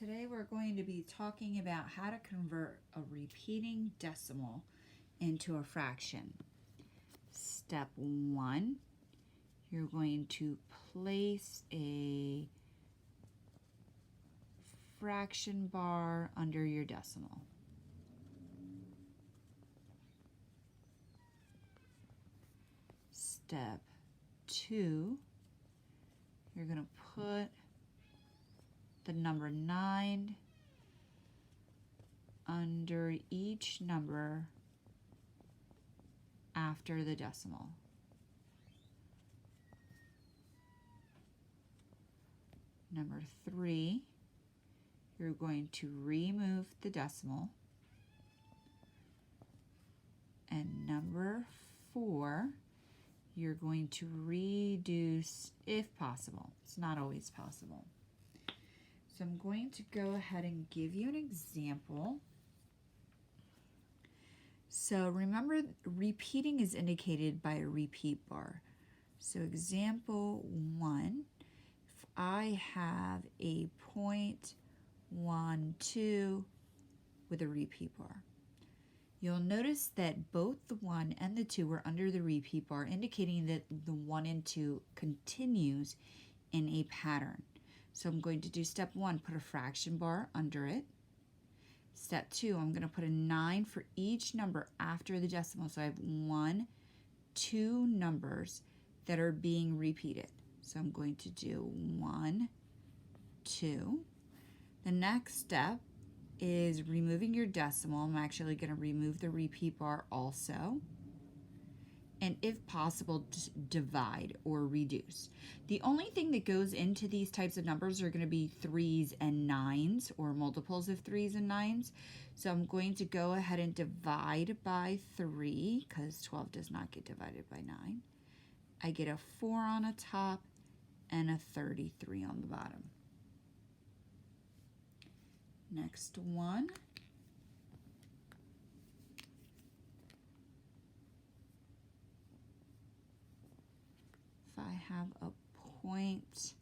Today we're going to be talking about how to convert a repeating decimal into a fraction. Step 1, you're going to place a fraction bar under your decimal. Step 2, you're going to put the number 9 under each number after the decimal. Number 3, you're going to remove the decimal. And number 4, you're going to reduce if possible. It's not always possible. So I'm going to go ahead and give you an example. So remember, repeating is indicated by a repeat bar. So example 1, if I have a 0.12 with a repeat bar, you'll notice that both the 1 and the 2 are under the repeat bar, indicating that the 1 and 2 continues in a pattern. So I'm going to do step 1, put a fraction bar under it. Step 2, I'm going to put a 9 for each number after the decimal. So I have 1, 2 numbers that are being repeated. So I'm going to do 1, 2. The next step is removing your decimal. I'm actually going to remove the repeat bar also. And if possible, divide or reduce. The only thing that goes into these types of numbers are going to be 3s and 9s, or multiples of 3s and 9s. So I'm going to go ahead and divide by 3, because 12 does not get divided by 9. I get a 4 on the top and a 33 on the bottom. Next one. I have a 0.7.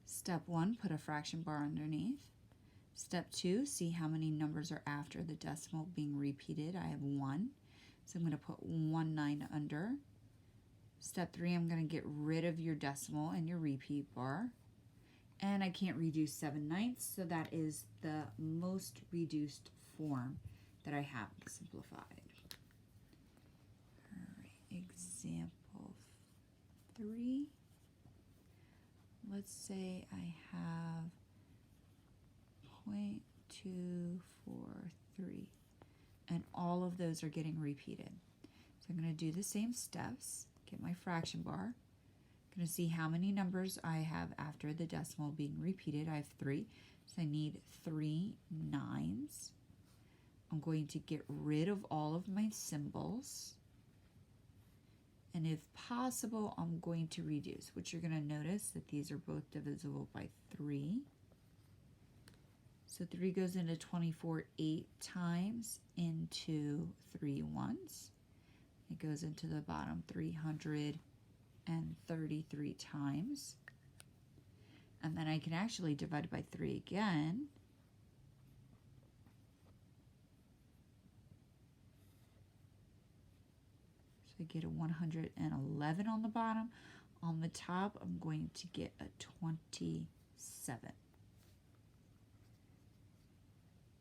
Step 1, put a fraction bar underneath. Step 2, see how many numbers are after the decimal being repeated. I have 1, so I'm going to put 1 9 under. Step 3, I'm going to get rid of your decimal and your repeat bar. And I can't reduce 7/9, so that is the most reduced form that I have simplified. Example 3, let's say I have 0.243, and all of those are getting repeated. So I'm going to do the same steps, get my fraction bar. I'm going to see how many numbers I have after the decimal being repeated. I have 3, so I need 3 9s. I'm going to get rid of all of my symbols. And if possible, I'm going to reduce, which you're going to notice that these are both divisible by 3. So 3 goes into 24 8 times into 3 ones. It goes into the bottom 333 times. And then I can actually divide by 3 again. I get a 111 on the bottom. On the top, I'm going to get a 27.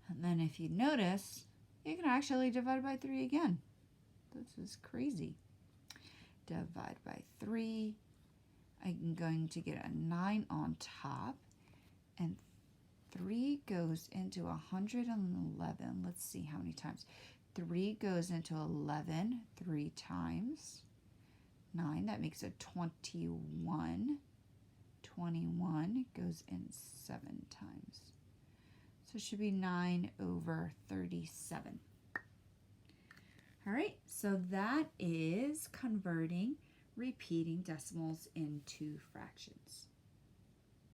And then if you notice, you can actually divide by 3 again. This is crazy. Divide by 3. I'm going to get a 9 on top. And 3 goes into 111. Let's see how many times. 3 goes into 11 3 times. 9, that makes a 21. 21 goes in 7 times. So it should be 9/37. All right, so that is converting repeating decimals into fractions.